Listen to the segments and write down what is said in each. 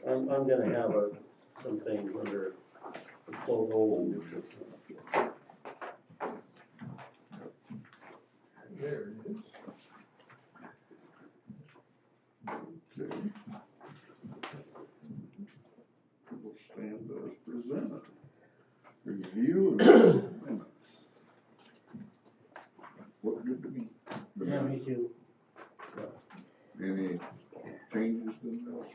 I'm gonna have some things under the quote old and new. There it is. Okay. We'll stand as presented. Review of minutes. Look good to me. The Yeah, me minutes. too. Any changes in those?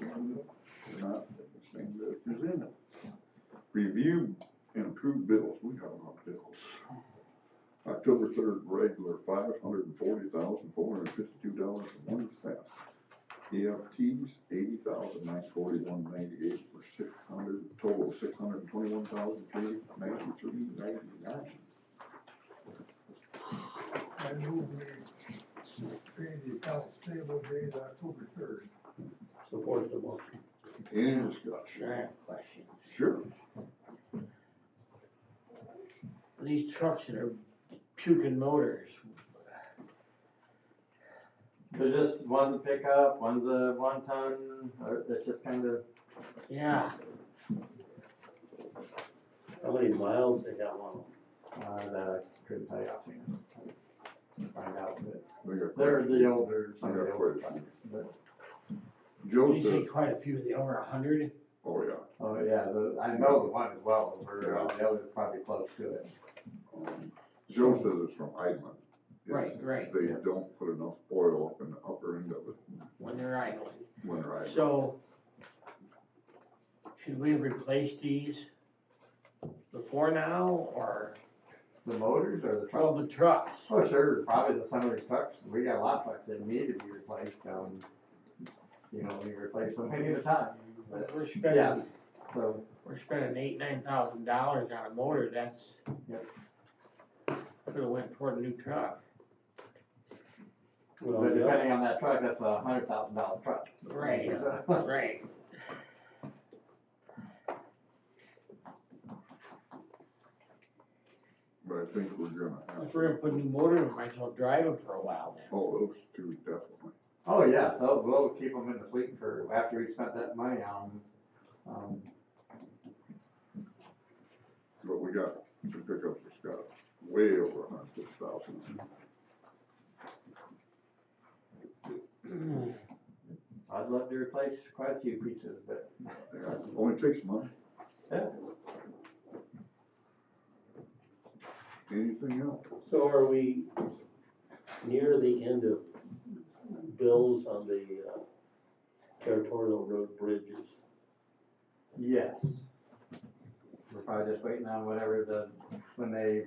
If not, stand as presented. Review and approve bills. We got a lot of bills. October 3rd, regular $540,452.01. EFTs $80,941.98 for 600 total $621,393.99. I move we pay the accounts payable dated October 3rd. Support the motion. Any discussion? I have questions. Sure. These trucks that are puking motors, They're just, one's a pickup, one's a 1 ton, or it's just kind of, yeah, How many miles they got on that I couldn't tell you offhand. Find out, but We got they're quite- the older, some of Yeah, the older quite a few. trucks, but, Joe you say says, quite a few, they over 100? oh yeah. oh yeah, I know the one is well over, the other's probably close to it. Joe says it's from Idleman. Right, right. They don't put enough oil up in the upper end of it When they're idling. when they're idling. So, should we replace these before now, or, The motors or the well, trucks? the trucks? Oh, sure, probably some of these trucks, we got a lot of trucks that need to be replaced, you know, we replace them any at a time. But We're spending, yes, so, we're spending $8,000-9,000 on a motor, that's, Yep. could've went toward a new truck. Well, but yeah. depending on that truck, that's a $100,000 truck. Right, So- right. But I think we're gonna have. If we're gonna put a new motor in, we might as well drive them for a while then. Oh, those two definitely. Oh, yeah, so we'll keep them in the fleet for, after we spent that money on them. But we got some pickups that's got way over 150,000. I'd love to replace quite a few pieces, but. Yeah, only takes money. Yeah. Anything else? So are we near the end of bills on the territorial road bridges? Yes. We're probably just waiting on when they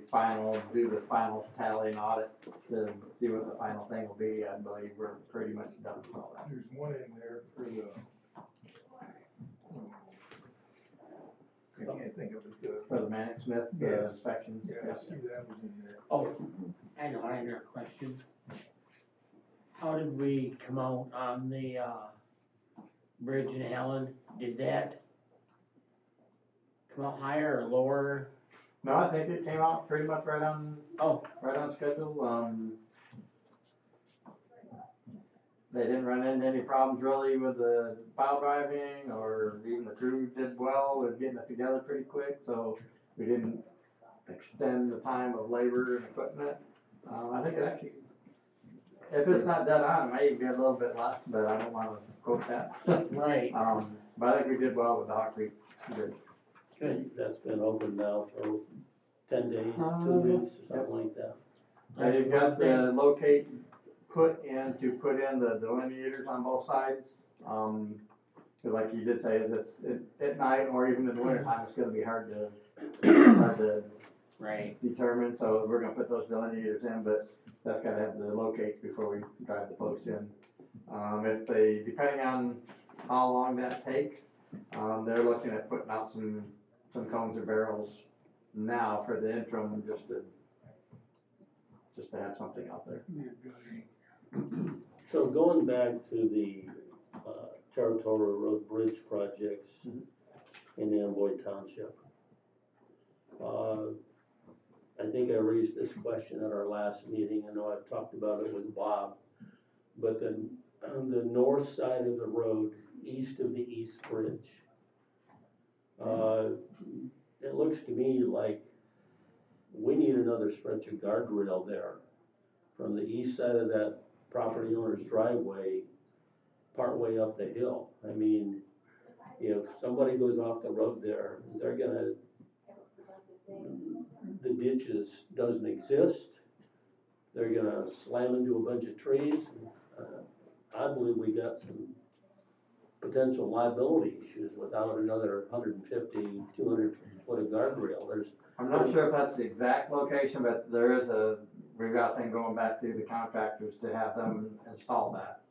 do the final tally and audit to see what the final thing will be. I believe we're pretty much done with all that. There's one in there for the, I can't think of it, For the Manic Smith, Yes. the inspections. yeah, I see that was in there. Oh, I know, I had another question. How did we come out on the, bridge in Allen? Did that come out higher or lower? No, I think it came out pretty much right on schedule. They didn't run into any problems really with the pile driving, or even the crew did well with getting it together pretty quick, so we didn't extend the time of labor and equipment. I think it actually, if it's not dead on, it may even be a little bit less, but I don't wanna quote that. Right. But I think we did well with the Hawk Creek Bridge. Good. That's been open now for 10 days, 2 weeks, or something like that. They've got the locate put in the delineators on both sides. 'Cause like you did say, at night or even in the winter time, it's gonna be hard to Right. determine, so we're gonna put those delineators in, but that's gotta have the locates before we drive the post in. Depending on how long that takes, they're looking at putting out some cones or barrels now for the interim, just to have something out there. So going back to the territorial road bridge projects in Amboy Township. I think I raised this question at our last meeting. I know I've talked about it with Bob, but on the north side of the road east of the East Bridge. It looks to me like we need another stretch of guardrail there from the east side of that property owner's driveway, partway up the hill. I mean, if somebody goes off the road there, they're gonna, the ditches doesn't exist. They're gonna slam into a bunch of trees. I believe we got some potential liability issues without another 150, 200 foot of guardrail. I'm not sure if that's the exact location, but there is we've got a thing going back through the contractors to have them install that.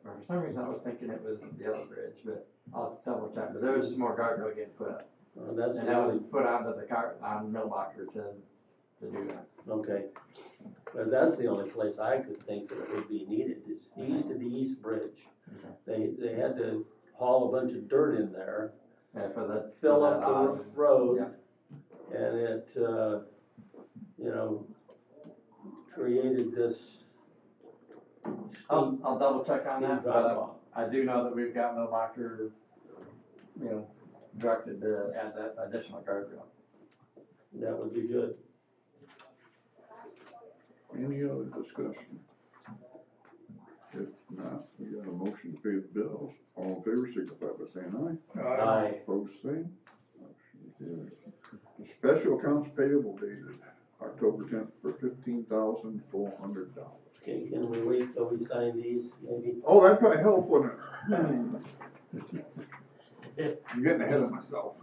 Or for some reason I was thinking it was the other bridge, but I'll double check, but there was some more guardrail getting put up. That's And the that only, was put onto the on Millboxer to do that. okay. But that's the only place I could think that it would be needed, is east of the East Bridge. They had to haul a bunch of dirt in there, Yeah, for the. fill for up that the odd- road, Yeah. and it, created this steep I'll double check on that, drop but off. I do know that we've got Millboxer, directed to add that additional guardrail. That would be good. Any other discussion? If not, we got a motion to pay the bills. All in favor, signify by saying aye. Aye. Opposed, same. Motion carries. The special accounts payable dated October 10th for $15,400. Okay, can we wait till we sign these, maybe? Oh, that'd probably help, wouldn't it? I'm getting ahead of myself.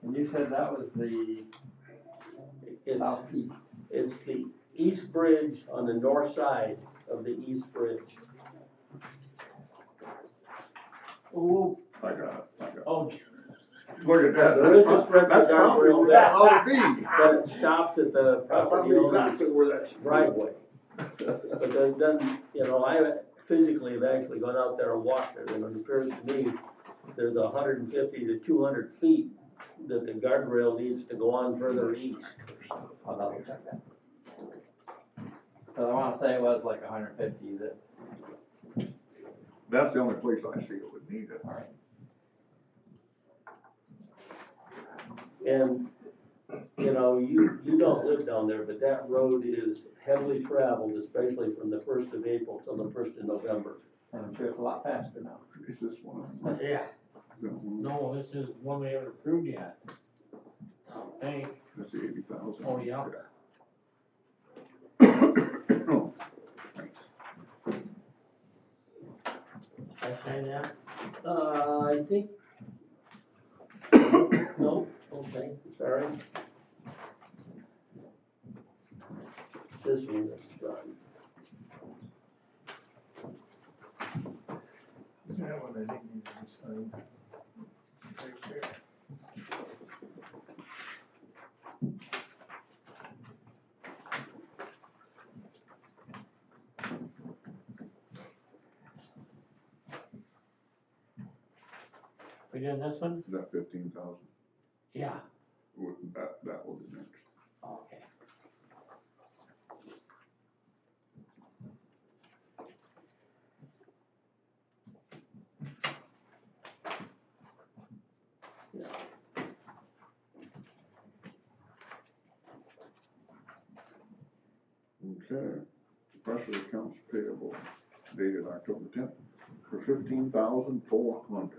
And you said that was the southeast. It's the East Bridge on the north side of the East Bridge. Oh, I got it. oh, Look at that. There is a stretch of That's probably guardrail where that ought to be. But it stops at the That's property probably owner's exactly where that should be. driveway. But then, I physically have actually gone out there and walked it, and it appears to me there's 150 to 200 feet that the guardrail needs to go on further east. I'll double check that. Cause I wanna say it was like 150 that. That's the only place I see it would need it. Alright. And, you don't live down there, but that road is heavily traveled, especially from the 1st of April till the 1st of November. And I'm sure it's a lot faster now. Is this one of them? yeah, No, no, this is one we haven't approved yet. I don't think. that's the 80,000. Oh, yeah. I sign that? I think. No, okay, sorry. This one is done. That one I didn't need to sign. Right there. We did this one? Is that 15,000? Yeah, That will be next. okay. Okay, special accounts payable dated October 10th for $15,400.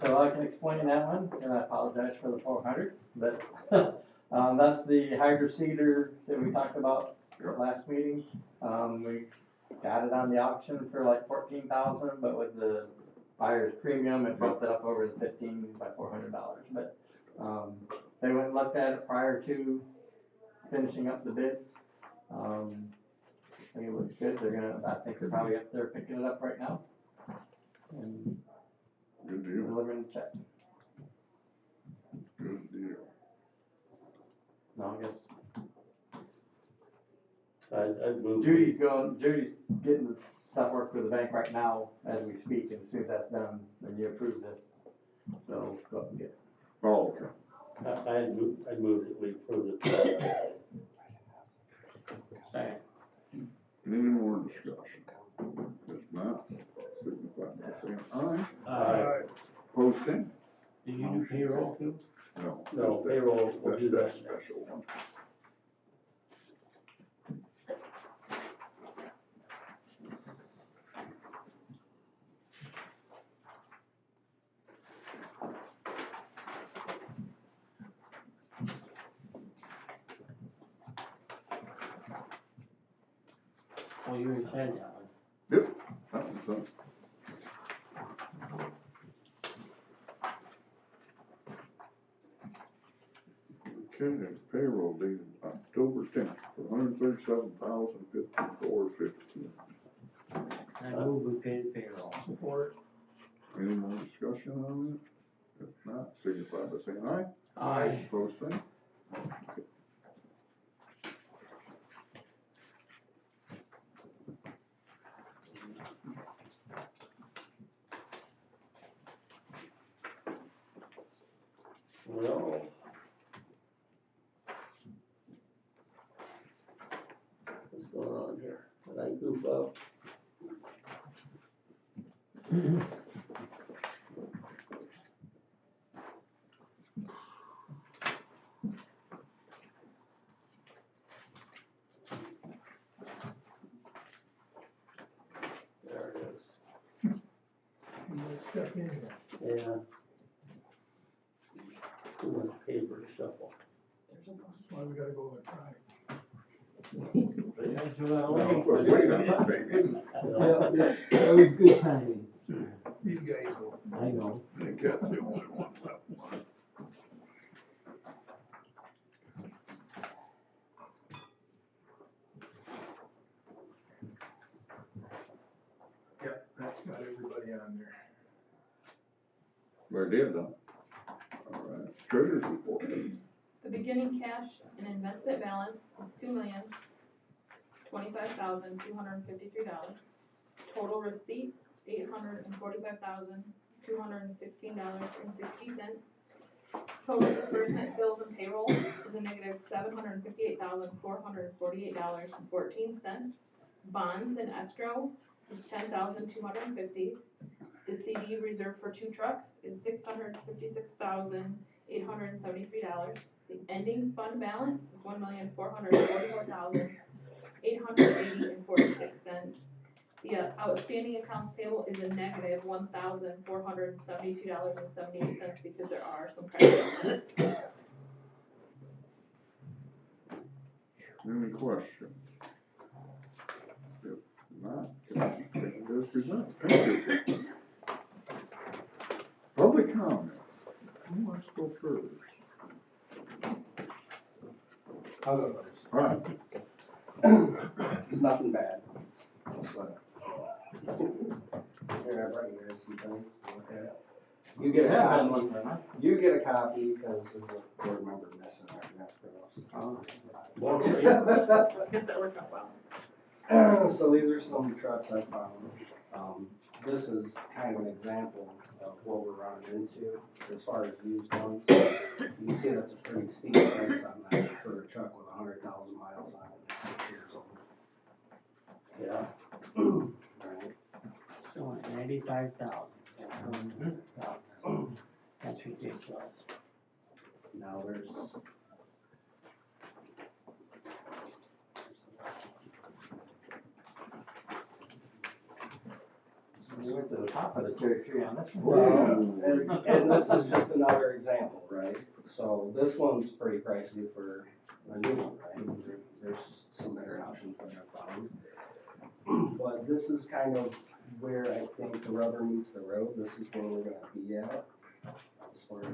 So I can explain that one, and I apologize for the 400, but, that's the hydro seeder that we talked about last meeting. We got it on the auction for like 14,000, but with the buyer's premium, it bumped it up over the 15 by $400. But, they went and looked at it prior to finishing up the bids. I think it looks good. I think they're probably up there picking it up right now. And Good deal, delivering the check. good deal. No, I guess I'd move. Judy's getting the stuff worked with the bank right now as we speak, and as soon as that's done, then you approve this. So go up and get it. Oh, okay. I'd move that we approve it. Second. Any more discussion? If not, signify by saying aye. Aye. Opposed, same. Did you do payroll too? No. No, just that- payroll, we'll do That's that that special one. Oh, you already said that one. Yep, that one's done. Okay, payroll dated October 10th for $137,054.15. I move we pay the payroll. Support. Any more discussion on it? If not, signify by saying aye. Aye. Opposed, same. Well. What's going on here? Did I goof up? There it is. You might step in here. Yeah. Too much paper to shuffle. That's why we gotta go electronic. That's what I Well, like. wait a minute, baby. That was good timing. These guys will. I know. I think that's the only one that one. Yep, that's got everybody on there. We're dead done. All right, treasurer's report. The beginning cash and investment balance is $2,025,253. Total receipts, $845,216.60. Total disbursement, bills and payroll is a negative $758,448.14. Bonds and escrow is $10,250. The CD reserved for 2 trucks is $656,873. The ending fund balance is $1,444,880.46. The outstanding accounts payable is a negative $1,472.78 because there are some credits. Any questions? If not, can I take this present? Thank you. Public comment. Who wants to go first? I'll go first. All right. Nothing bad. But here, I brought you guys some things to look at. You get a copy. You get a copy because there's a board member missing. I forgot to Guess that worked out well. So these are some trucks I found. This is kind of an example of what we're running into as far as used ones. You can see that's a pretty steep price on that for a truck with 100,000 miles on it, 6 years old. Yeah. Right. So 95,000. That's ridiculous. Now there's. We went to the top of the cherry tree on this one. And this is just another example, right? So this one's pretty pricey for a new one, right? There's some better options that I've found. But this is kind of where I think the rubber meets the road. This is where we're gonna be at. As far as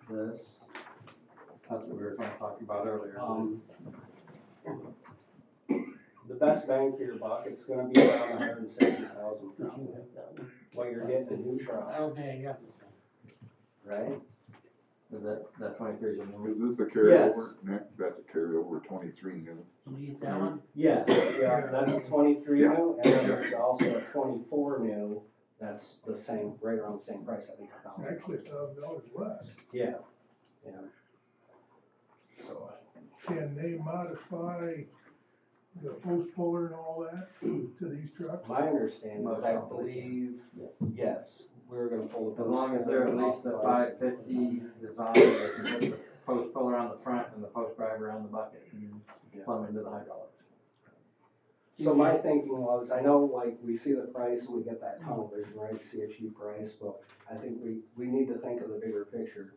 this. That's what we were kind of talking about earlier. The best bang for your buck, it's gonna be around 160,000 probably. While you're getting a new truck, Okay, I got this one. right? Is that 23 is a new? Is this the carryover? Nick, that's a carryover 23 new. Did you use that one? Yes, yeah, that's a 23 Yeah. new, and then there's also a 24 new, that's the same, right around the same price, I think. It's actually $1,000 less. Yeah, yeah. So, Can they modify the post puller and all that to these trucks? My understanding is, I Most believe, yes, we're gonna pull the. As long as they're at least a post 550 design, they can put the post puller on the front and the post driver on the bucket and plumb into the hydraulics. So my thinking was, I know like we see the price and we get that tunnel vision, right, see a cheap price, but I think we need to think of the bigger picture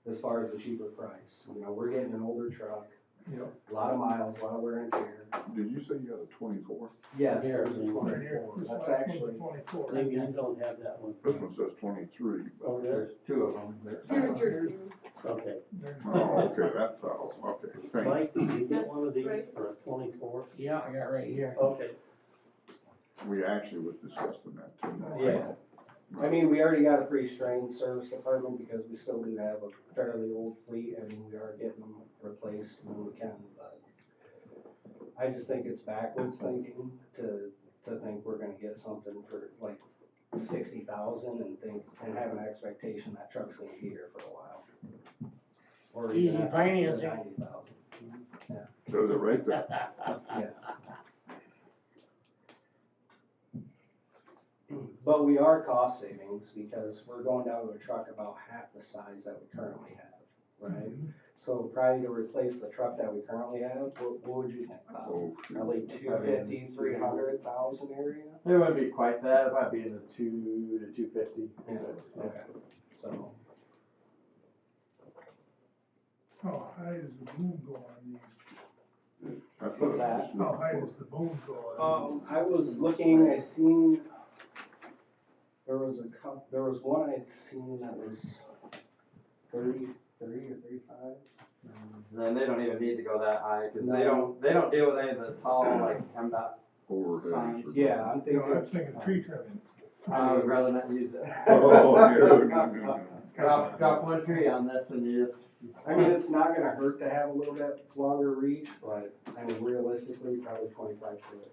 as far as the cheaper price. You know, we're getting an older truck, Yep. a lot of miles, a lot of wear and tear. Did you say you had a 24? Yes, Here, there's a right Right 24. here, this That's last actually, one's 24. Maybe you don't have that one. This one says 23. Oh, yeah, There's two of them. Here's your two. okay. Oh, okay, that's all, okay, thanks. Mike, did you get one of these Right. for a 24? Yeah, I got right here. Okay, We actually was discussing that too. yeah. I mean, we already got a pretty strained service department because we still do have a fairly old fleet and we are getting them replaced when we can, but I just think it's backwards thinking to think we're gonna get something for like 60,000 and have an expectation that truck's gonna be here for a while. Or even Easy at financing. 90,000. Says it right there. Yeah. But we are cost savings because we're going down to a truck about half the size that we currently have, right? So probably to replace the truck that we currently have, what would you think about? Oh, shoot. Probably 250, 300,000 area? It wouldn't be quite that, it might be in the 2 to 250. Yeah, okay, so, How high does the boom go on these? That's What's what I that? was How looking high for. does the boom go on? I was looking, I seen, there was one I'd seen that was 30 or 35. Then they don't even need to go that high, cause they No. don't deal with any of the tall, like, MDOT. Overhead. Signs. Yeah, I'm You know, I thinking, was thinking tree trimming. I would rather not use it. Oh, yeah. Drop one tree on this and you just. I mean, it's not gonna hurt to have a little bit longer reach, but I mean, realistically, probably 25 foot.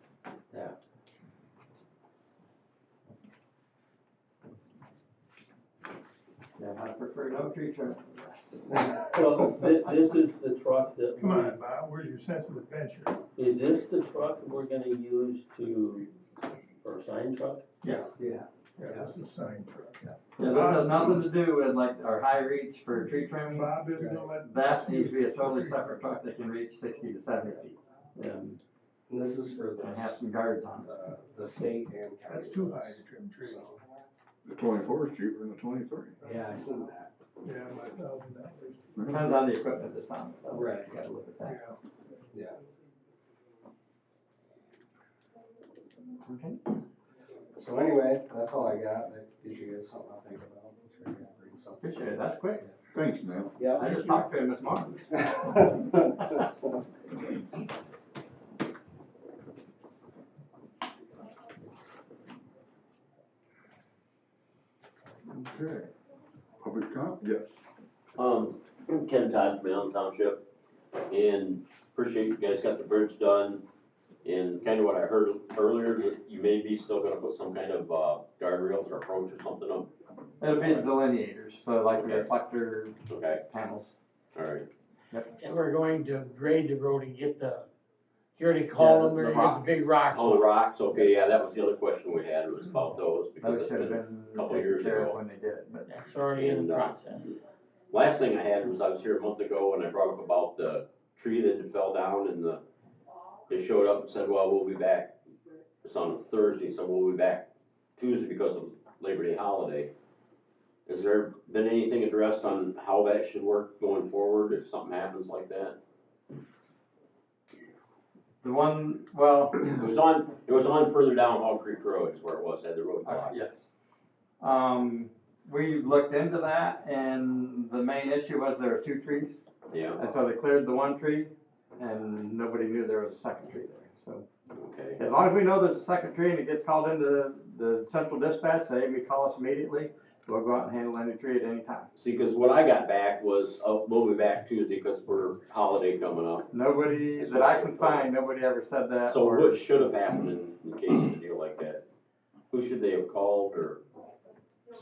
Yeah, I prefer no tree trim. so this is the truck that, Come on, Bob, where's your sense of adventure? is this the truck we're gonna use for a sign truck? Yes. Yeah. Yeah, this is a sign truck. Yeah, this has nothing to do with like our high reach for tree trimming. Bob isn't gonna let. That needs to be a totally separate truck that can reach 60 to 70 feet. And this is for And have some guards on it. the state and county. That's too high to trim trees. So, The 24 is cheaper than the 23. yeah, I seen that. Yeah, my $1,000. Depends on the equipment that's on it. though. Right. You gotta look at that. Yeah. Yeah. Okay. So anyway, that's all I got. That gives you guys something to think about. I'm sure you gotta bring something. Appreciate it, that's quick. Thanks, man. Yeah. I just talked to him this morning. Okay. Public comment? Yes. Ken Todd from Allen Township, and appreciate you guys got the bridge done. And kind of what I heard earlier, that you may be still gonna put some kind of, guardrails or approach or something up. It'll be delineators, so like the Okay. reflector Okay, panels. alright. And we're going to grade the road and get you already called them, the we're gonna get the big rocks. Oh, the rocks, okay, yeah, that was the other question we had, was about those, because Those it's should have been, been couple taken years care of ago. when they did it, but. That's already in the process. last thing I had was, I was here a month ago and I brought up about the tree that had fell down and they showed up and said, well, we'll be back. It's on a Thursday, so we'll be back Tuesday because of Labor Day holiday. Has there been anything addressed on how that should work going forward if something happens like that? The one, well, It was on further down Hall Creek Road is where it was, had the road blocked. yes. We looked into that and the main issue was there were two trees. Yeah, And so they cleared the one tree and nobody knew there was a second tree there, so. okay, As long as we know there's a second tree and it gets called into the central dispatch, they may call us immediately, we'll go out and handle any tree at any time. see, cause what I got back was, oh, we'll be back Tuesday because we're holiday coming up. Nobody, that I can find, nobody ever said that. So or- what should have happened in case of a deal like that? Who should they have called or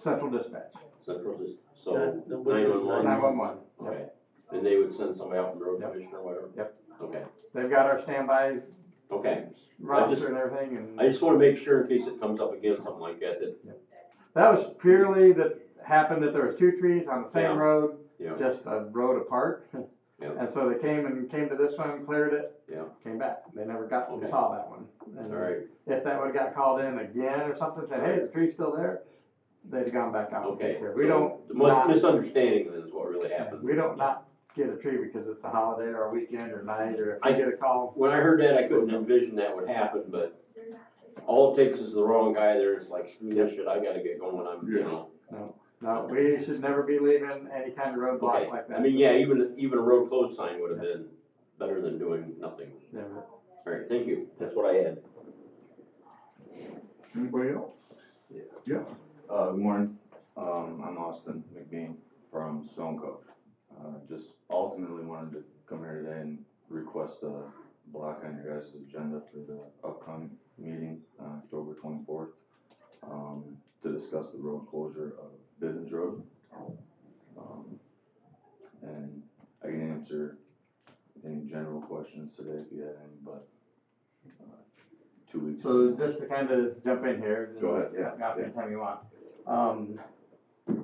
Central dispatch, central, just, so Which is 911? 911. Okay, and they would send somebody out from the road Yep. commissioner or whatever? Yep. Okay, They've got our standbys Okay, roster and everything, and I just wanna make sure in case it comes up again, something like that, that was purely that happened that there was two trees on the same Yeah. road, Yeah. just a road apart. Yeah. And so they came to this one, cleared it, Yeah. came back. They never got Okay. saw that one. And alright, if that would've got called in again or something, said, hey, the tree's still there, they'd have gone back out and okay. take care. We So, don't the not, misunderstanding then is what really happened. we don't not get a tree because it's a holiday or a weekend or night, or if I get a call. When I heard that, I couldn't envision that would happen, but all it takes is the wrong guy there, it's like, screw this shit, I gotta get going, you know. No, we should never be leaving any kind of roadblock Okay, like that. I mean, yeah, even a road closed sign would have been better than doing nothing. Yeah. Alright, thank you, that's what I had. Anybody else? Yeah. Good morning, I'm Austin McBean from Stone Cove. Just ultimately wanted to come here today and request a block on your guys' agenda for the upcoming meeting, October 24th, to discuss the road closure of Bivens Road. And I can answer any general questions today if you have any, but 2 weeks. So just to kind of jump in here. Go ahead, yeah. Anytime you want.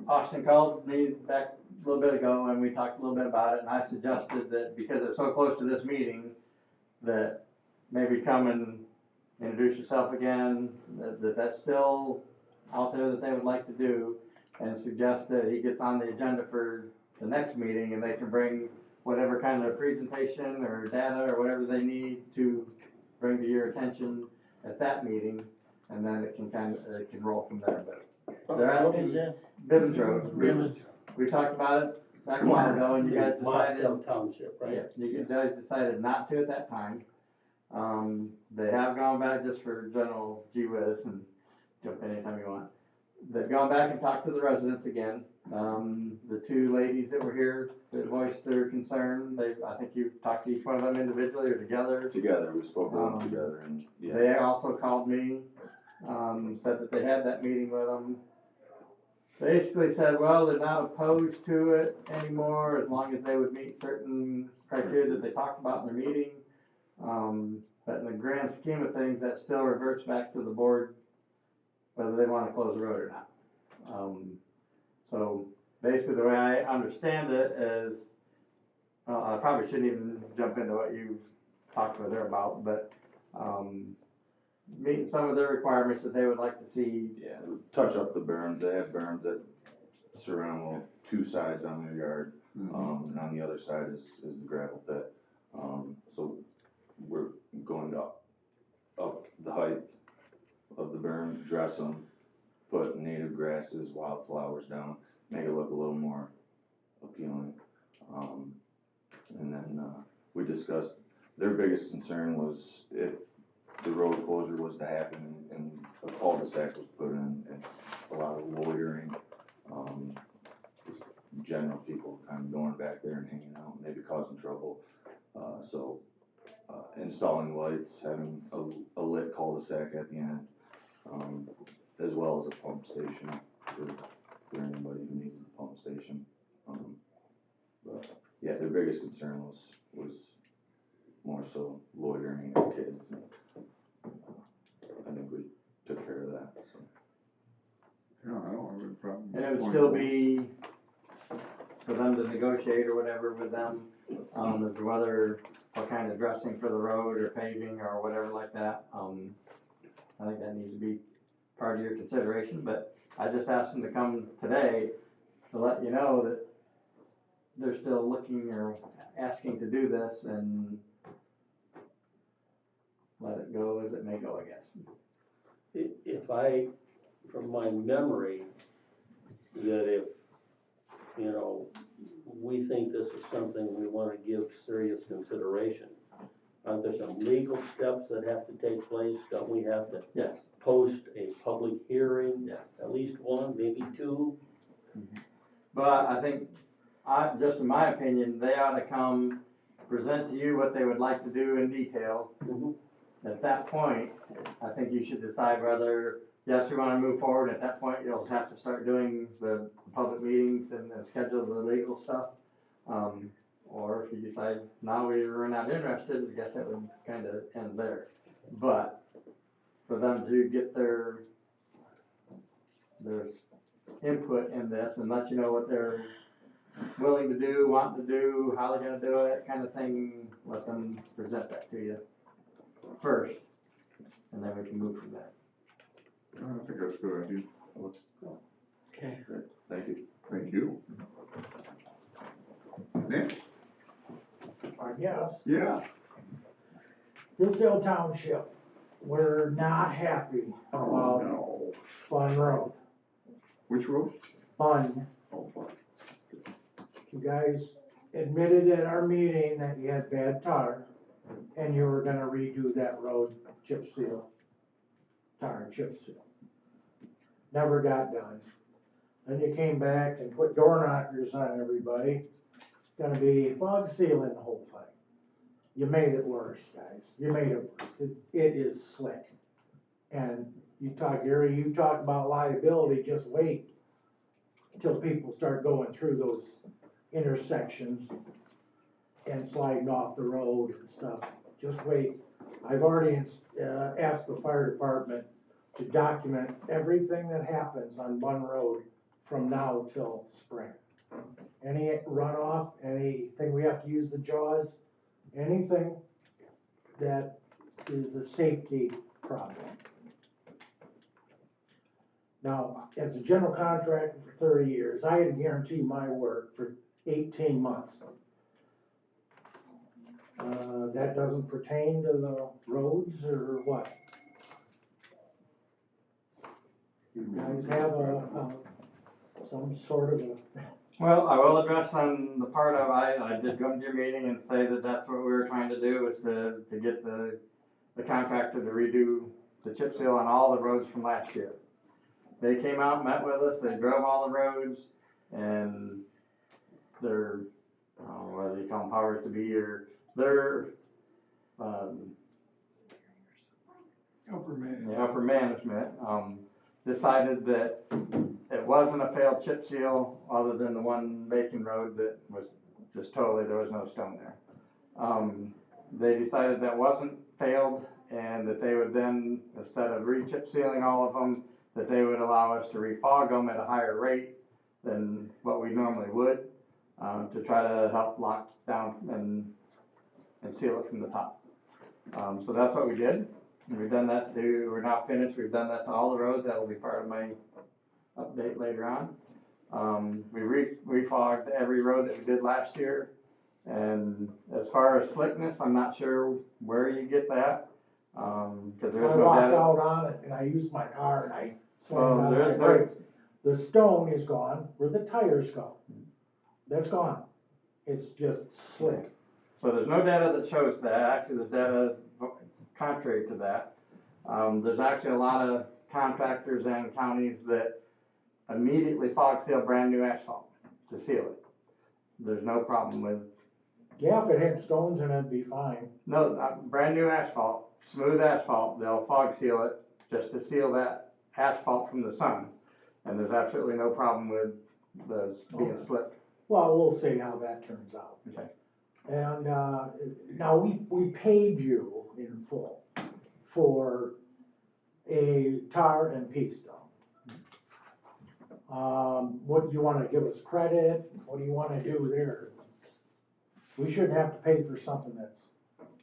Austin called me back a little bit ago and we talked a little bit about it, and I suggested that because it's so close to this meeting, that maybe come and introduce yourself again, that's still out there that they would like to do, and suggest that he gets on the agenda for the next meeting and they can bring whatever kind of presentation or data or whatever they need to bring to your attention at that meeting, and then it can roll from there. But they're What asking is that? Bivens Road. Bivens. We talked about it back a while ago, and you guys decided. Mosdale Township, right? Yeah, you guys decided not to at that time. They have gone back, just for general gee whiz, and jump in anytime you want. They've gone back and talked to the residents again. The two ladies that were here that voiced their concern, I think you talked to each one of them individually or together. Together, we spoke about them together, and yeah. They also called me, said that they had that meeting with them. Basically said, well, they're not opposed to it anymore as long as they would meet certain criteria that they talked about in their meeting. But in the grand scheme of things, that still reverts back to the board whether they want to close the road or not. So basically the way I understand it is, well, I probably shouldn't even jump into what you talked with her about, but meeting some of their requirements that they would like to see. Yeah, touch up the berms. They have berms that surround two sides on their yard, and on the other side is the gravel pit. So we're going up the height of the berms, dress them, put native grasses, wildflowers down, make it look a little more appealing. And then we discussed, their biggest concern was if the road closure was to happen and a cul-de-sac was put in, and a lot of loitering, just general people kind of going back there and hanging out, maybe causing trouble. So installing lights, having a lit cul-de-sac at the end, as well as a pump station for anybody who needs a pump station. But yeah, their biggest concern was more so loitering and kids. And, I think we took care of that. So. Yeah, I don't have any problem. And it would still be for them to negotiate or whatever with them, as to whether, what kind of dressing for the road or paving or whatever like that. I think that needs to be part of your consideration, but I just asked them to come today to let you know that they're still looking or asking to do this, and let it go as it may go, I guess. If I, from my memory, that if, we think this is something we wanna give serious consideration, aren't there some legal steps that have to take place? Don't we have to Yes. post a public hearing? Yes. At least one, maybe two? But I think, just in my opinion, they ought to come present to you what they would like to do in detail. Mhm. At that point, I think you should decide whether, yes, you wanna move forward. At that point, you'll have to start doing the public meetings and schedule the legal stuff. Or if you decide, now we're not interested, I guess that would kinda end there. But for them to get their input in this and let you know what they're willing to do, wanting to do, how they're gonna do it, kind of thing, let them present that to you first, and then we can move from there. I think that's a good idea. Okay. Thank you. Thank you. Nick? I guess. Yeah. Hillsdale Township, we're not happy Oh, about no. Bun Road. Which road? Bun, Oh, fuck. you guys admitted at our meeting that you had bad tar and you were gonna redo that road chip seal. Tar and chip seal. Never got done. Then you came back and put door knockers on everybody. It's gonna be fog sealing the whole thing. You made it worse, guys. You made it worse. It is slick. And you talk, Gary, you talk about liability, just wait until people start going through those intersections and sliding off the road and stuff. Just wait. I've already asked the fire department to document everything that happens on Bun Road from now till spring. Any runoff, anything we have to use the jaws, anything that is a safety problem. Now, as a general contractor for 30 years, I had to guarantee my work for 18 months. That doesn't pertain to the roads or what? You guys have some sort of a, Well, I will address on the part of, I did come to your meeting and say that that's what we were trying to do, was to get the contractor to redo the chip seal on all the roads from last year. They came out, met with us, they drove all the roads, and their, I don't know whether you call them powers to be, or their, upper management, decided that it wasn't a failed chip seal, other than the one Bacon Road that was just totally, there was no stone there. They decided that wasn't failed, and that they would then, instead of re-chip sealing all of them, that they would allow us to refog them at a higher rate than what we normally would, to try to help lock down and seal it from the top. So that's what we did. We've done that we're now finished, we've done that to all the roads. That will be part of my update later on. We refogged every road that we did last year. And as far as slickness, I'm not sure where you get that, because there's I no walked data. out on it and I used my car and I slammed Well, on there's my no- brakes. The stone is gone, where the tires go. That's gone. It's just slick. So there's no data that shows that. Actually, there's data contrary to that. There's actually a lot of contractors and counties that immediately fog seal brand new asphalt to seal it. There's no problem with, Yeah, if it had stones in it, it'd be fine. no, brand new asphalt, smooth asphalt, they'll fog seal it just to seal that asphalt from the sun. And there's absolutely no problem with the being Okay. slick. Well, we'll see how that turns out. Okay. And, now we paid you in full for a tar and pea stone. What do you wanna give us credit? What do you wanna do there? We shouldn't have to pay for something that's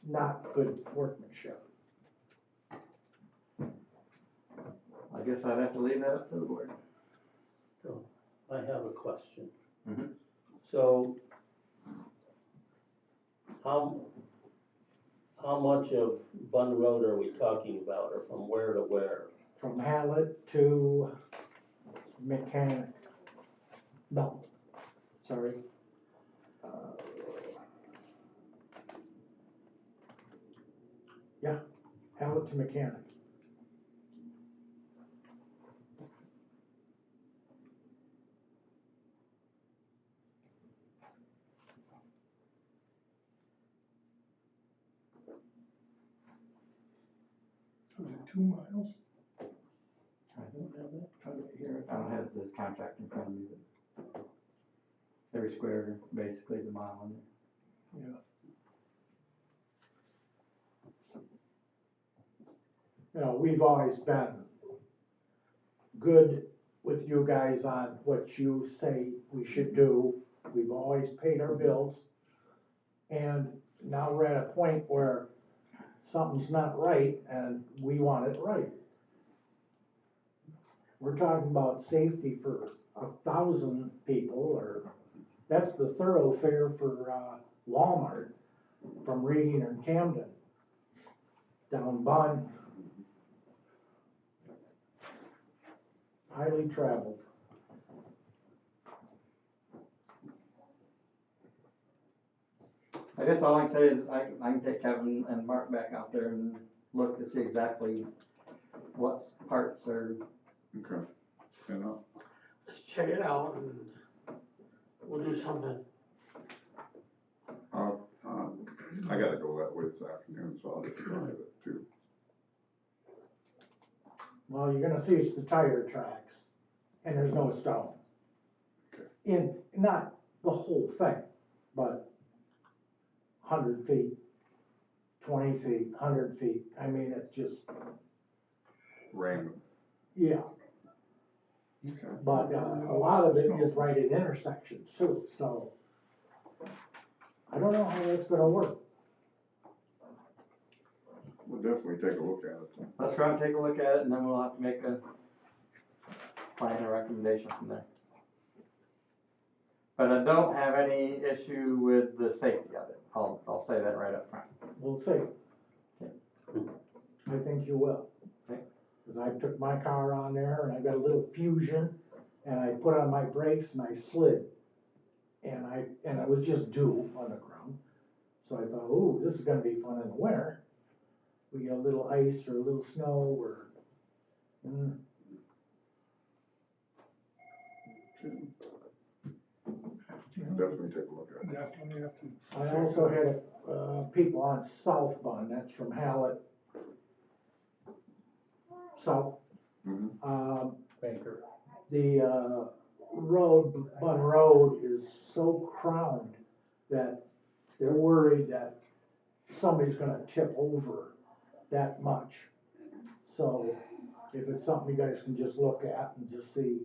not good workmanship. I guess I'd have to leave that up to the board. So, I have a question. Mhm. So, how much of Bun Road are we talking about, or from where to where? From Hallett to Mechanic. No, sorry. Yeah, Hallett to Mechanic. Was it 2 miles? I don't have that here. I don't have this contract in front of me, but every square basically is a mile in there. Yeah. you know, we've always been good with you guys on what you say we should do. We've always paid our bills. And now we're at a point where something's not right and we want it right. We're talking about safety for 1,000 people, or that's the thoroughfare for Walmart from Reading and Camden down Bond. Highly traveled. I guess all I can say is I can take Kevin and Mark back out there and look to see exactly what parts are. Okay. And, Let's check it out and we'll do something. I gotta go that way this afternoon, so I'll just drive it too. Well, you're gonna see it's the tire tracks, and there's no stone. Okay. In, not the whole thing, but 100 feet, 20 feet, 100 feet, I mean, it just, Random. yeah. Okay. But a lot of it is right at intersections too, so I don't know how that's gonna work. We'll definitely take a look at it then. Let's go and take a look at it, and then we'll have to make a plan or recommendation from there. But I don't have any issue with the safety of it. I'll say that right up front. We'll see. I think you will. Okay. Cause I took my car on there and I got a little Fusion and I put on my brakes and I slid. And I was just dew on the ground. So I thought, ooh, this is gonna be fun in the winter. We get a little ice or a little snow or, Definitely take a look at it. Definitely have to. I also had people on South Bund, that's from Hallett. South. Mm-hmm. Baker. The Bun Road is so crowned that they're worried that somebody's gonna tip over that much. So if it's something you guys can just look at and just see.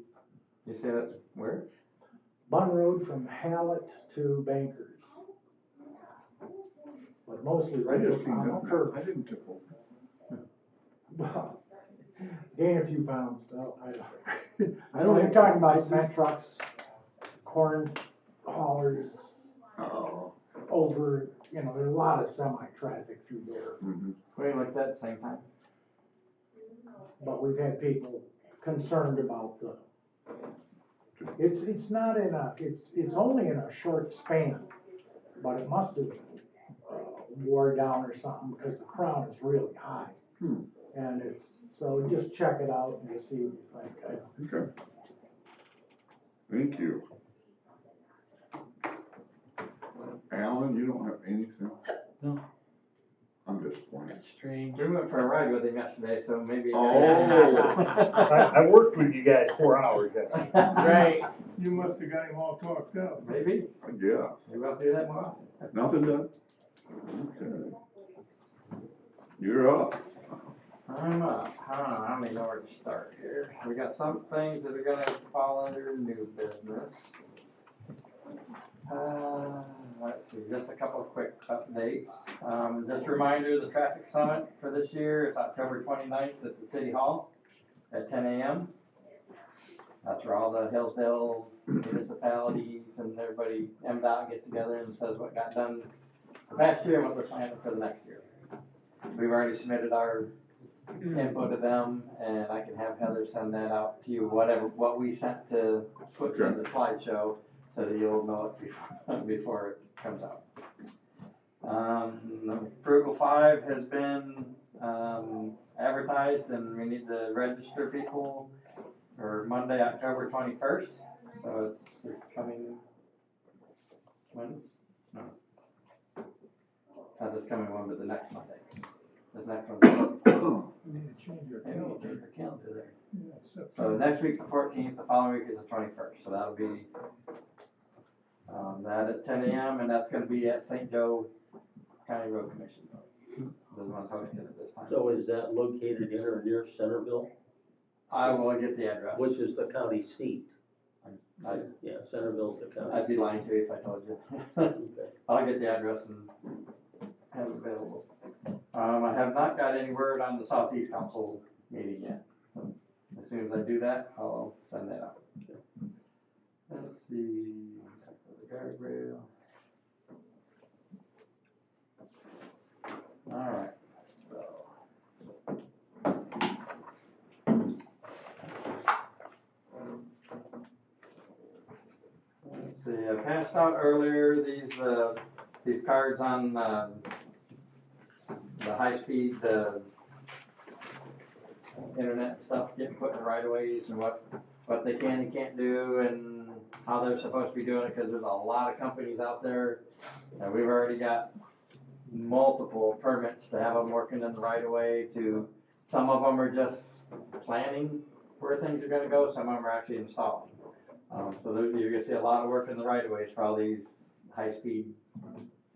You say that's where? Bun Road from Hallett to Bankers. But mostly I right just came on down the there. curve. I didn't tip over. Well, gain a few pounds, though. I don't even talking about cement trucks, corn haulers, Oh. over, you know, there's a lot of semi-traffic through there. Mm-hmm. We can look at that at the same time. But we've had people concerned about it's not in a, it's only in a short span, but it must have wore down or something, because the crown is really high. And so just check it out and just see what you think. Okay. Thank you. Alan, you don't have anything? No. I'm disappointed. That's strange. We went for a ride with him yesterday, so maybe. I worked with you guys 4 hours yesterday. Right. You must have got him all talked up. Maybe. I guess. Maybe I'll do that more. Nothing done? Okay. You're up. I'm up. I don't even know where to start here. We got some things that are gonna fall under new business. Let's see, just a couple of quick updates. Just a reminder, the traffic summit for this year is October 29th at the City Hall at 10 a.m. That's where all the Hillsdale municipalities and everybody, MDOT gets together and says what got done the past year and what they're planning for the next year. We've already submitted our info to them, and I can have Heather send that out to you, what we sent to put in the slideshow, so that you'll know it before it comes out. Frugal 5 has been advertised, and we need to register people for Monday, October 21st. So it's coming. When? No. Not this coming one, but the next Monday. This next one. We need to change our Maybe we'll calendar. change our calendar there. Yeah, it's So September. next week's the 14th, the following week is the 21st, so that'll be that at 10 a.m. and that's gonna be at St. Joe County Road Commission. doesn't want to talk to it at this time. So is that located in or near Centerville, I will get the address. which is the county seat? I- Yeah, Centerville's the county. I'd be lying to you if I told you. Okay. I'll get the address and have it available. I have not got any word on the Southeast Council meeting yet. So as soon as I do that, I'll send that out. Let's see, the guardrail. Alright, so. Let's see, I passed out earlier these cards on, the high-speed, internet stuff, getting put in the right of ways and what they can and can't do and how they're supposed to be doing it, cause there's a lot of companies out there. And we've already got multiple permits to have them working in the right of way to, some of them are just planning where things are gonna go, some of them are actually installing. So you're gonna see a lot of work in the right of ways for all these high-speed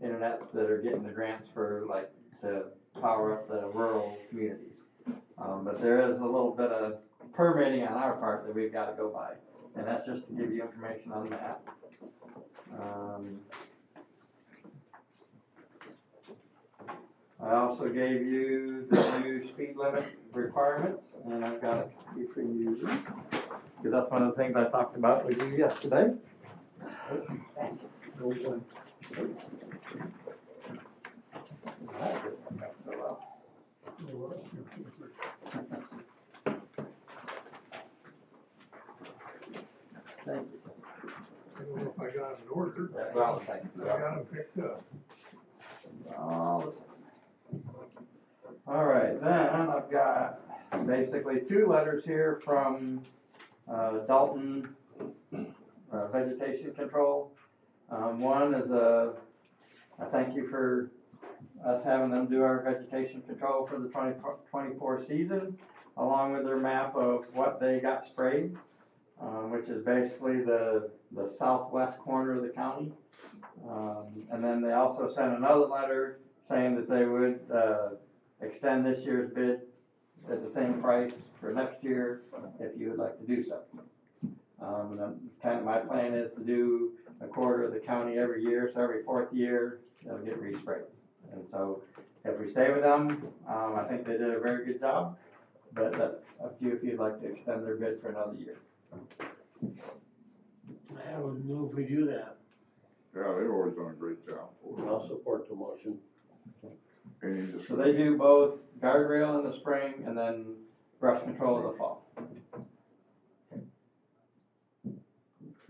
internets that are getting the grants for like, to power up the rural communities. But there is a little bit of permitting on our part that we've gotta go by, and that's just to give you information on that. I also gave you the new speed limit requirements, and I've got a copy for you, because that's one of the things I talked about with you yesterday. That didn't work out so well. Thank you, sir. I don't know if I got it in order. Yeah, well, thank you. I got them picked up. All right, then I've got basically two letters here from Dalton Vegetation Control. One is a thank you for us having them do our vegetation control for the 2024 season, along with their map of what they got sprayed, which is basically the southwest corner of the county. And then they also sent another letter saying that they would extend this year's bid at the same price for next year if you would like to do so. Kind of my plan is to do a quarter of the county every year, so every fourth year they'll get resprayed. And so if we stay with them, I think they did a very good job, but that's up to you if you'd like to extend their bid for another year. I would move we do that. Yeah, they've always done a great job for us. I'll support the motion. Any So discussion? they do both guardrail in the spring and then brush control in the fall.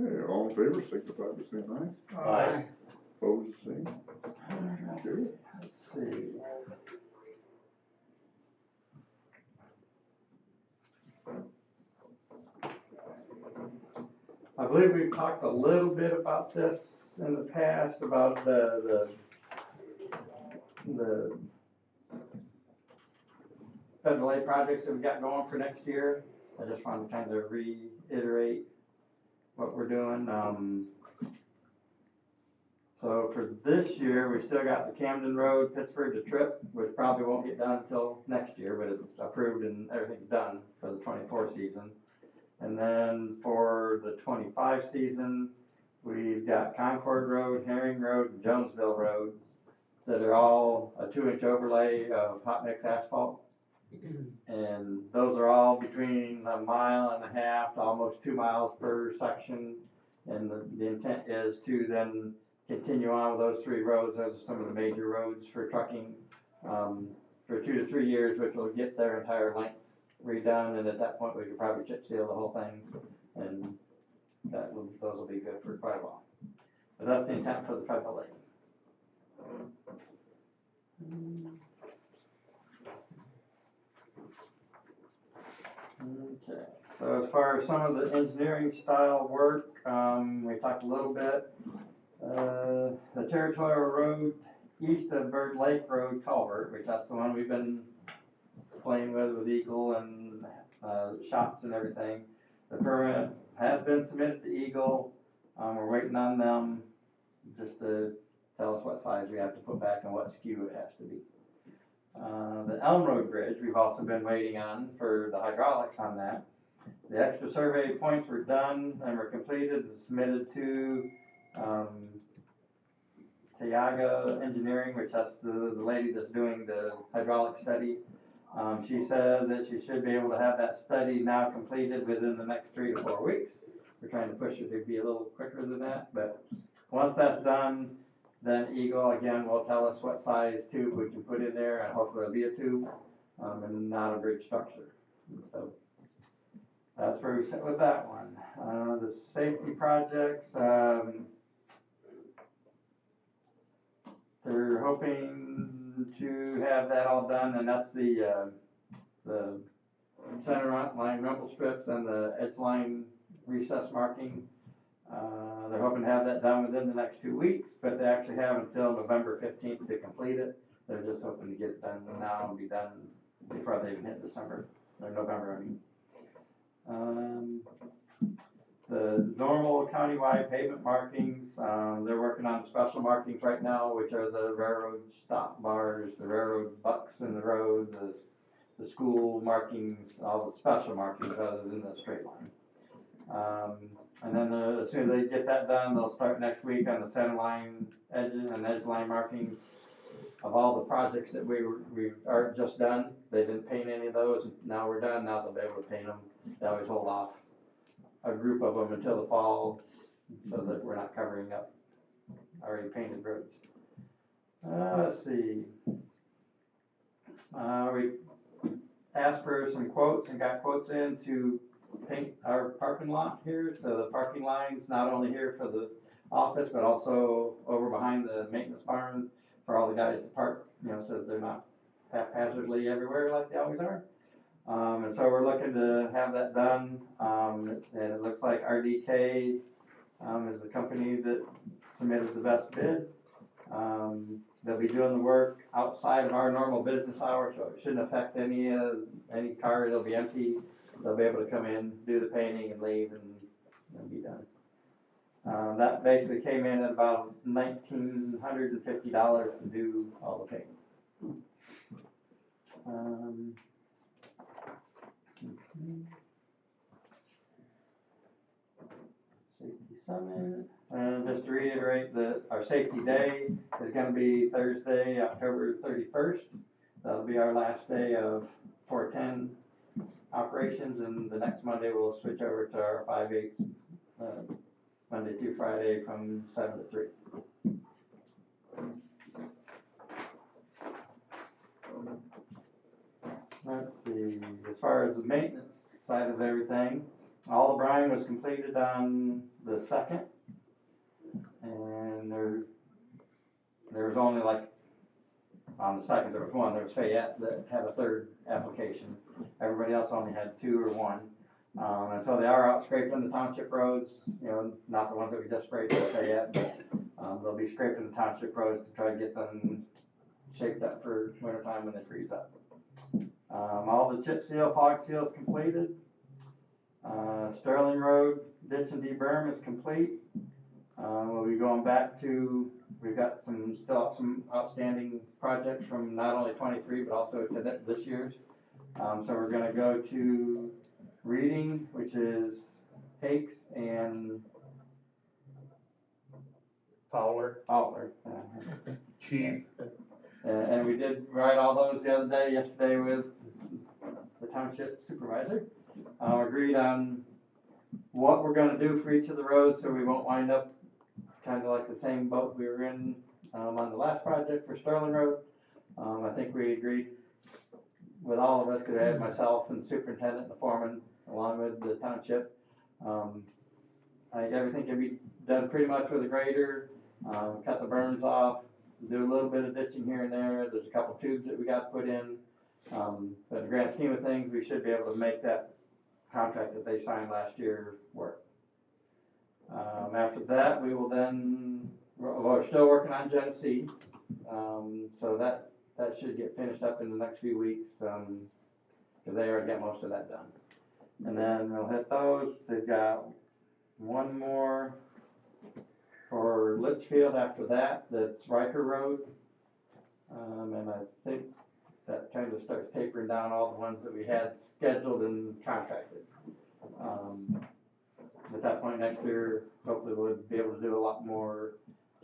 Okay, all in favor, signify by saying aye. Aye. Opposed, the same. Okay. Let's see. I believe we've talked a little bit about this in the past, about the federal aid projects that we got going for next year. I just wanted to kind of reiterate what we're doing. So for this year, we still got the Camden Road, Pittsburgh to Tripp, which probably won't get done until next year, but it's approved and everything's done for the 24 season. And then for the 25 season, we've got Concord Road, Herring Road, and Jonesville Roads that are all a 2-inch overlay of hot mix asphalt. And those are all between 1.5 miles to almost 2 miles per section. And the intent is to then continue on with those 3 roads. Those are some of the major roads for trucking for 2 to 3 years, which will get their entire length redone. And at that point, we could probably chip seal the whole thing, and those will be good for quite a while. But that's the intent for the federal aid. Okay, so as far as some of the engineering style work, we talked a little bit. The Territorial Road east of Bird Lake Road culvert, which that's the one we've been playing with Eagle and shots and everything. The permit has been submitted to Eagle. We're waiting on them just to tell us what size we have to put back and what SKU it has to be. The Elm Road Bridge, we've also been waiting on for the hydraulics on that. The extra survey points were done and were completed, submitted to, Tiaga Engineering, which that's the lady that's doing the hydraulic study. She said that she should be able to have that study now completed within the next 3 to 4 weeks. We're trying to push it to be a little quicker than that, but once that's done, then Eagle again will tell us what size tube we can put in there, and hopefully it'll be a tube, and not a bridge structure. So that's where we sit with that one. The safety projects, they're hoping to have that all done, and that's the center line rumble strips and the edge line recess marking. They're hoping to have that done within the next 2 weeks, but they actually have until November 15th to complete it. They're just hoping to get it done now and be done before they even hit December, or November, I mean. The normal countywide pavement markings, they're working on special markings right now, which are the railroad stop bars, the railroad bucks in the road, the school markings, all the special markings other than the straight line. And then as soon as they get that done, they'll start next week on the center line edges and edge line markings of all the projects that we are just done. They didn't paint any of those. Now we're done. Now they'll be able to paint them. They always hold off a group of them until the fall so that we're not covering up already painted roads. Let's see. We asked for some quotes and got quotes in to paint our parking lot here. So the parking line's not only here for the office, but also over behind the maintenance barn for all the guys to park, so that they're not haphazardly everywhere like they always are. And so we're looking to have that done. And it looks like RDK is the company that submitted the best bid. They'll be doing the work outside of our normal business hours, so it shouldn't affect any cars. It'll be empty. They'll be able to come in, do the painting, and leave, and be done. That basically came in at about $1,950 to do all the painting. Safety Summit. And just to reiterate that our safety day is going to be Thursday, October 31st. That'll be our last day of 410 operations, and the next Monday we'll switch over to our 5/8 Monday through Friday from 7 to 3. Let's see, as far as the maintenance side of everything, all the brine was completed on the 2nd, and there was only on the 2nd there was Fayette that had a 3rd application. Everybody else only had 2 or 1. And so they are out scraping the township roads, not the ones that we just sprayed in Fayette, but they'll be scraping the township roads to try to get them shaped up for wintertime when they freeze up. All the chip seal, fog seal is completed. Sterling Road ditch and deberm is complete. We'll be going back to, we've got still some outstanding projects from not only 23 but also to this year's. So we're going to go to Reading, which is Hakes and Fowler, Chief. And we did write all those the other day, yesterday, with the township supervisor. Agreed on what we're going to do for each of the roads so we won't wind up kind of like the same boat we were in on the last project for Sterling Road. I think we agreed with all of us, because I had myself and the superintendent and the foreman along with the township. I think everything can be done pretty much with a grader, cut the berms off, do a little bit of ditching here and there. There's a couple tubes that we got to put in. But in the grand scheme of things, we should be able to make that contract that they signed last year work. After that, we will then, we're still working on Genesee. So that should get finished up in the next few weeks, because they already got most of that done. And then we'll hit those. They've got one more for Litchfield after that. That's Riker Road. And I think that kind of starts tapering down all the ones that we had scheduled and contracted. At that point next year, hopefully we'll be able to do a lot more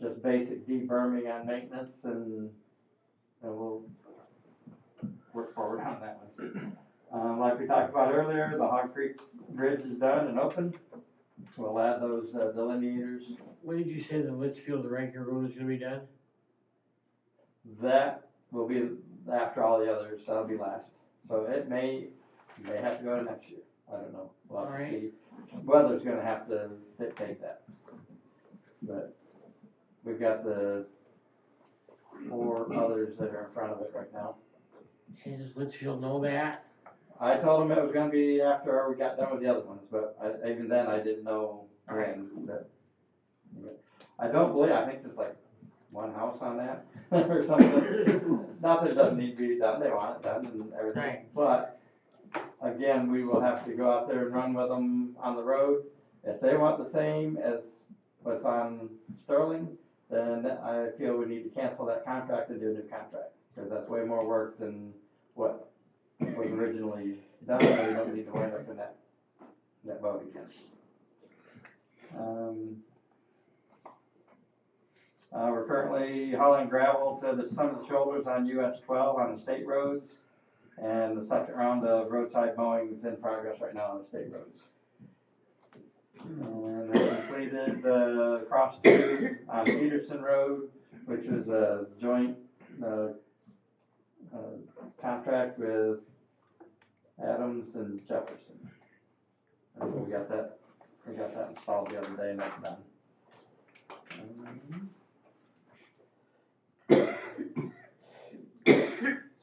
just basic deberming on maintenance, and we'll work forward on that one. Like we talked about earlier, the Hog Creek Bridge is done and open. We'll add those delineators. When did you say the Litchfield to Rankin Road is gonna be done? That will be after all the others, that'll be last. So it may have to go to next year, I don't know, we'll have to Alright. see. Weather's gonna have to dictate that. But we've got the 4 others that are in front of it right now. And does Litchfield know that? I told them it was gonna be after we got done with the other ones, but even then I didn't know when. But I don't believe, I think there's like 1 house on that or something. Not that it doesn't need to be done, they want it done and everything. Right. But again, we will have to go out there and run with them on the road. If they want the same as what's on Sterling, then I feel we need to cancel that contract and do a new contract, because that's way more work than what was originally done, and we don't need to wind up in that boat again. We're currently hauling gravel to some of the shoulders on US 12 on the state roads, and the second round of roadside mowing is in progress right now on the state roads. And they completed the cross tube on Peterson Road, which was a joint contract with Adams and Jefferson. And so we got that installed the other day, and that's done.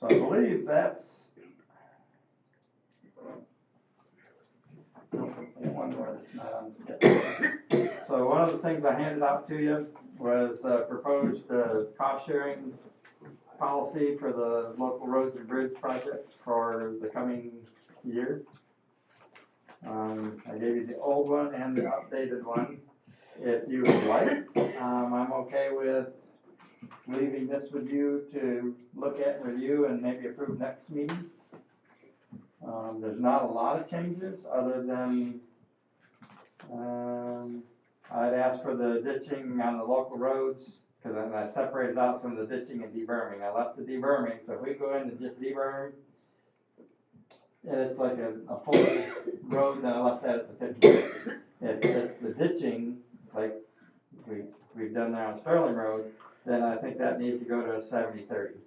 So I believe that's one more that's not on the schedule. So one of the things I handed out to you was proposed cost sharing policy for the local roads and bridge projects for the coming year. I gave you the old one and the updated one. If you would like, I'm okay with leaving this with you to look at, review, and maybe approve next meeting. There's not a lot of changes other than I'd asked for the ditching on the local roads, because I separated out some of the ditching and deberming. I left the deberming, so if we go in and just deberm, it's like a full road, and I left that at the 50. If it's the ditching, like we've done there on Sterling Road, then I think that needs to go to a 70-30.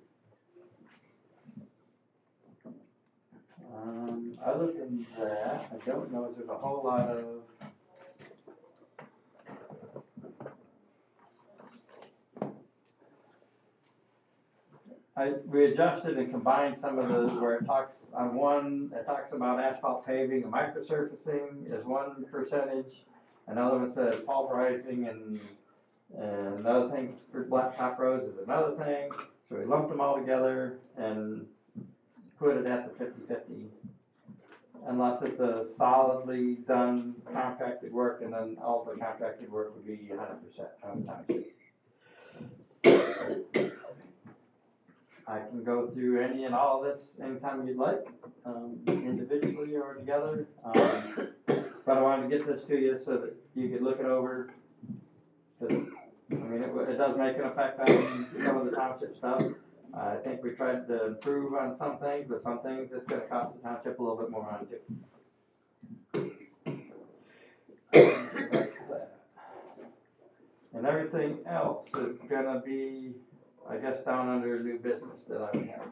Other than that, I don't know if there's a whole lot of we adjusted and combined some of those where it talks on one, it talks about asphalt paving and microsurfacing is 1%, another one says pulverizing and other things for blacktop roads is another thing. So we lumped them all together and put it at the 50-50. Unless it's a solidly done contracted work, and then all the contracted work would be 100% on the time. I can go through any and all of this anytime you'd like, individually or together. But I wanted to get this to you so that you could look it over. I mean, it does make an effect on some of the township stuff. I think we tried to improve on some things, but some things it's going to cost the township a little bit more on too. So that's that. And everything else is going to be, I guess, down under new business that I would have.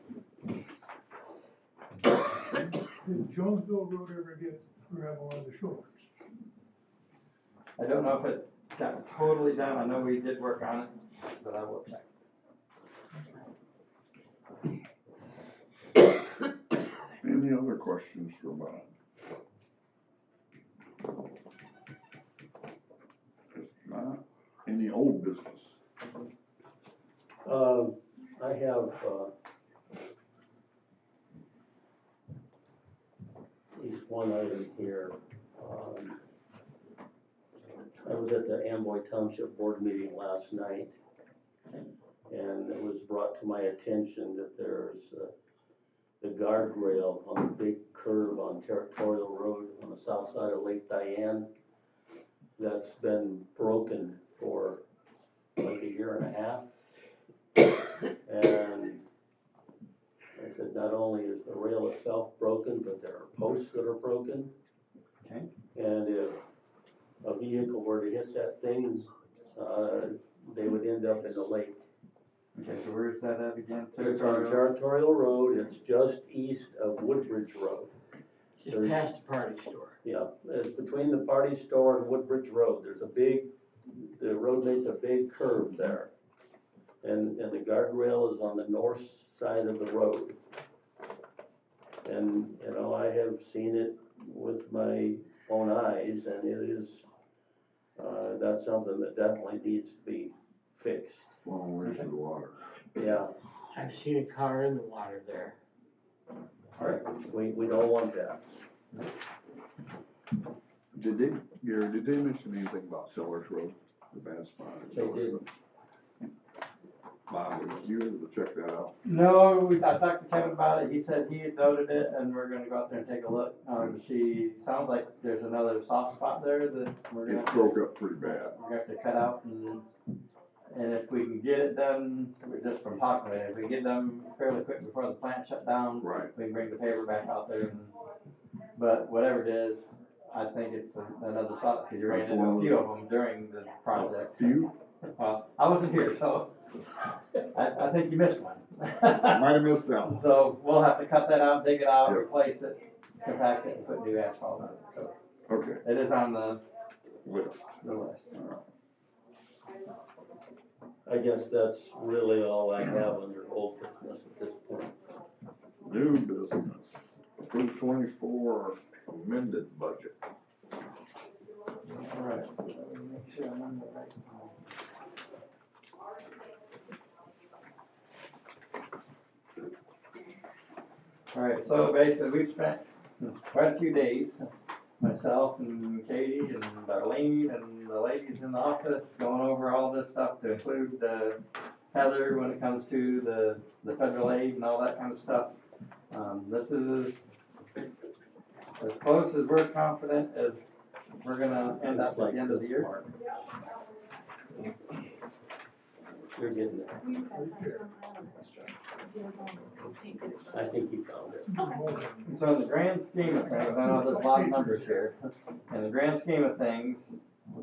Did Jonesville Road ever get gravel on the shoulders? I don't know if it got totally done. I know we did work on it, but I will check. Any other questions for Bob? If not, any old business? I have, at least one item here. I was at the Amboy Township Board meeting last night, and it was brought to my attention that there's the guardrail on the big curve on Territorial Road on the south side of Lake Diane. That's been broken for like a year and a half. And I said, not only is the rail itself broken, but there are posts that are broken. Okay. And if a vehicle were to hit that thing, they would end up in the lake. Okay, so where's that at again? It's on Territorial Road, it's just east of Woodbridge Road. Just past the party store. Yeah, it's between the party store and Woodbridge Road, the road makes a big curve there. And the guardrail is on the north side of the road. And, you know, I have seen it with my own eyes, and it is, that's something that definitely needs to be fixed. Long ways to the water. Yeah, I've seen a car in the water there. we don't want that. Gary, did they mention anything about Sellers Road, the bad spot? They did. Bob, were you able to check that out? No, I talked to Kevin about it, he said he had noted it, and we're gonna go out there and take a look. She sounds like there's another soft spot there that we're gonna. It broke up pretty bad. We're gonna have to cut out, and if we can get it done, just from talking about it, if we get them fairly quick before the plant shut down. Right. We can bring the paver back out there, but whatever it is, I think it's another spot, because you ran into a few of them during the project. Few? Well, I wasn't here, so I think you missed one. Might have missed that one. So we'll have to cut that out, dig it out, Yep. replace it, compact it, and put new asphalt on it, so Okay, it is on the list. list. I guess that's really all I have under old business at this point. New business, approved 24 amended budget. All right, so let me make sure I'm on the right one. All right, so basically we've spent quite a few days, myself and Katie and Darlene and the ladies in the office, going over all this stuff to include Heather when it comes to the federal aid and all that kind of stuff. This is as close as we're confident as we're gonna end up at the end of the year. You're getting it. We passed that to him, I have an extra. He was on, he can't get it. I think you found it. Okay. So in the grand scheme of things, I know there's a lot of numbers here. In the grand scheme of things,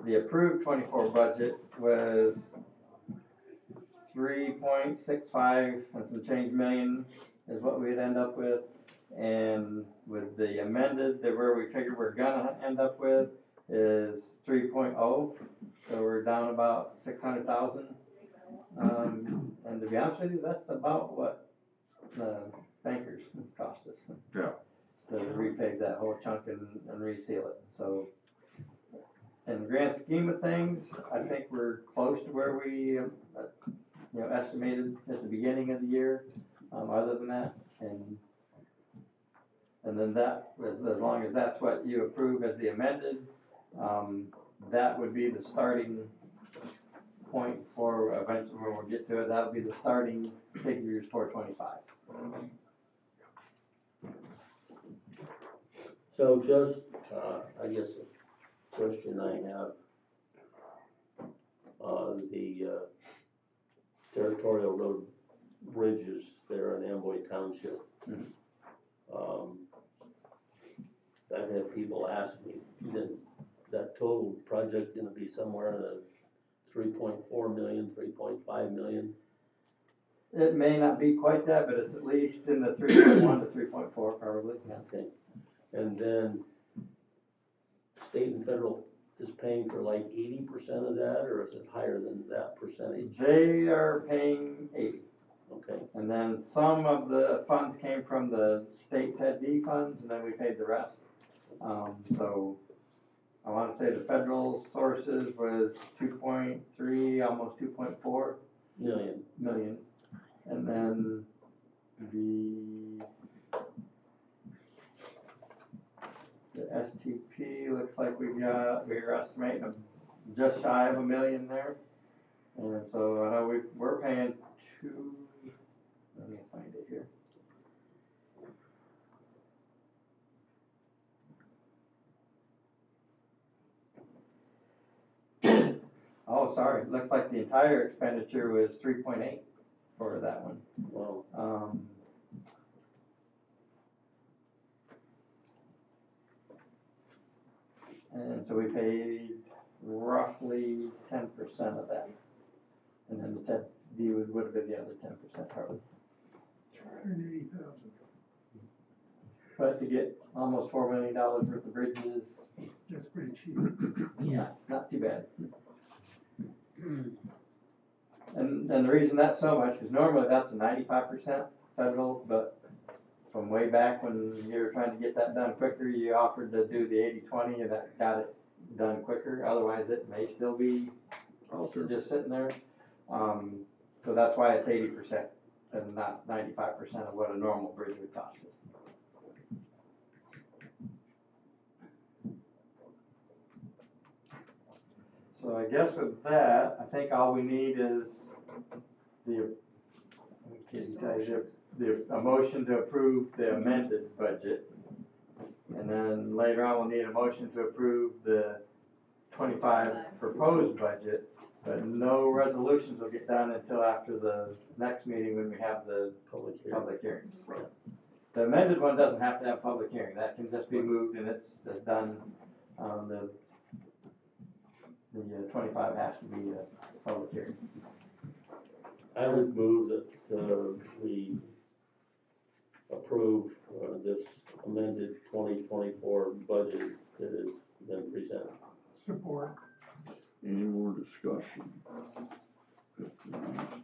the approved 24 budget was 3.65 and some change million is what we'd end up with. And with the amended, where we figure we're gonna end up with is 3.0. So we're down about 600,000. And to be honest with you, that's about what the bankers cost us. Yeah. To repave that whole chunk and reseal it. So in the grand scheme of things, I think we're close to where we estimated at the beginning of the year. Other than that, and then that, as long as that's what you approve as the amended, that would be the starting point for eventually when we'll get to it. That'll be the starting figures for 25. So just, I guess a question I have, the Territorial Road bridges there in Amboy Township. I've had people ask me, isn't that total project gonna be somewhere in the 3.4 million, 3.5 million? It may not be quite that, but it's at least in the 3.1 to 3.4 probably. Yeah. Okay, and then state and federal is paying for like 80% of that, or is it higher than that percentage? They are paying 80. Okay, And then some of the funds came from the state Ted D funds, and then we paid the rest. So I want to say the federal sources was 2.3, almost 2.4 million. And then the STP looks like we're estimating just shy of $1 million there. And so I know we're paying let me find it here. Oh, sorry, looks like the entire expenditure was 3.8 for that one. Well, And so we paid roughly 10% of that. And then the 10, D would have been the other 10% probably. 280,000. But to get almost $4 million worth of bridges, That's pretty cheap. yeah, not too bad. And the reason that's so much, because normally that's a 95% federal, but from way back when you were trying to get that done quicker, you offered to do the 80-20 and that got it done quicker. Otherwise, it may still be just sitting there. So that's why it's 80% and not 95% of what a normal bridge would cost us. So I guess with that, I think all we need is a motion to approve the amended budget. And then later on, we'll need a motion to approve the 25 proposed budget, but no resolutions will get done until after the next meeting when we have the public hearings. The amended one doesn't have to have public hearing, that can just be moved and it's done. The 25 has to be a public hearing. I would move that we approve this amended 2024 budget that has been presented. Support. Any more discussion? If not,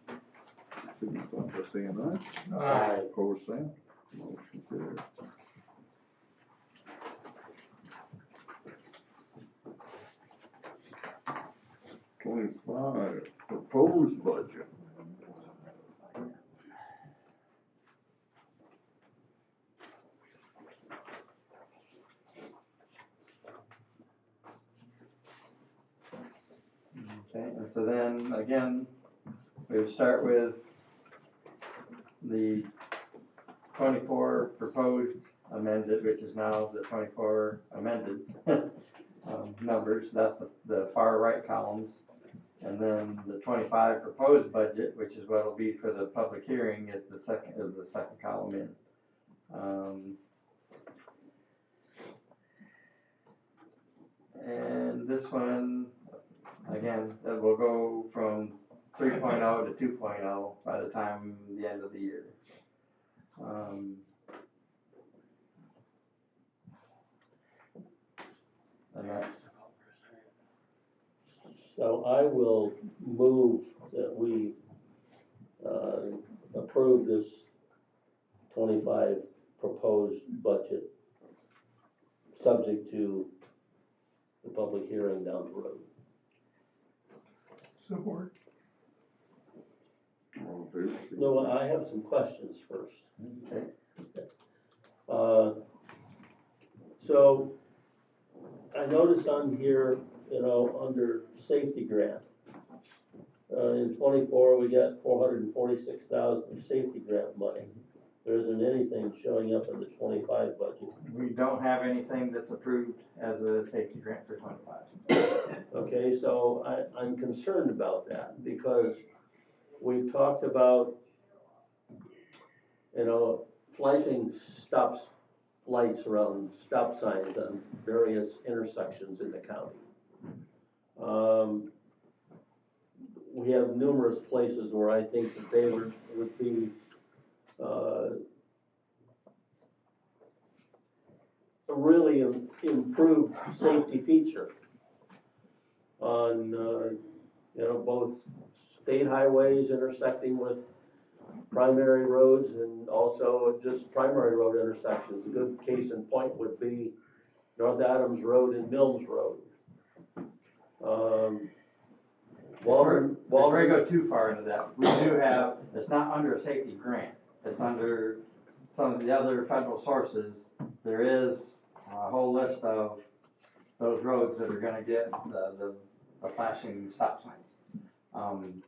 signify by saying aye. Aye. Opposed, same. Motion carries. '25 proposed budget. Okay, and so then again, we would start with the 24 proposed amended, which is now the 24 amended numbers. That's the far right columns. And then the 25 proposed budget, which is what will be for the public hearing, is the second column in. And this one, again, will go from 3.0 to 2.0 by the time the end of the year. And that's So I will move that we approve this 25 proposed budget, subject to the public hearing down the road. Support. All in favor? No, I have some questions first. okay. So I notice on here, under safety grant, in 24, we got 446,000 of safety grant money. There isn't anything showing up in the 25 budget. We don't have anything that's approved as a safety grant for 25. Okay, so I'm concerned about that because we've talked about, flashing lights around stop signs on various intersections in the county. We have numerous places where I think that they would be a really improved safety feature on, both state highways intersecting with primary roads and also just primary road intersections. A good case in point would be North Adams Road and Mills Road. Before we go too far into that, we do have, it's not under a safety grant, it's under some of the other federal sources. There is a whole list of those roads that are gonna get the flashing stop signs.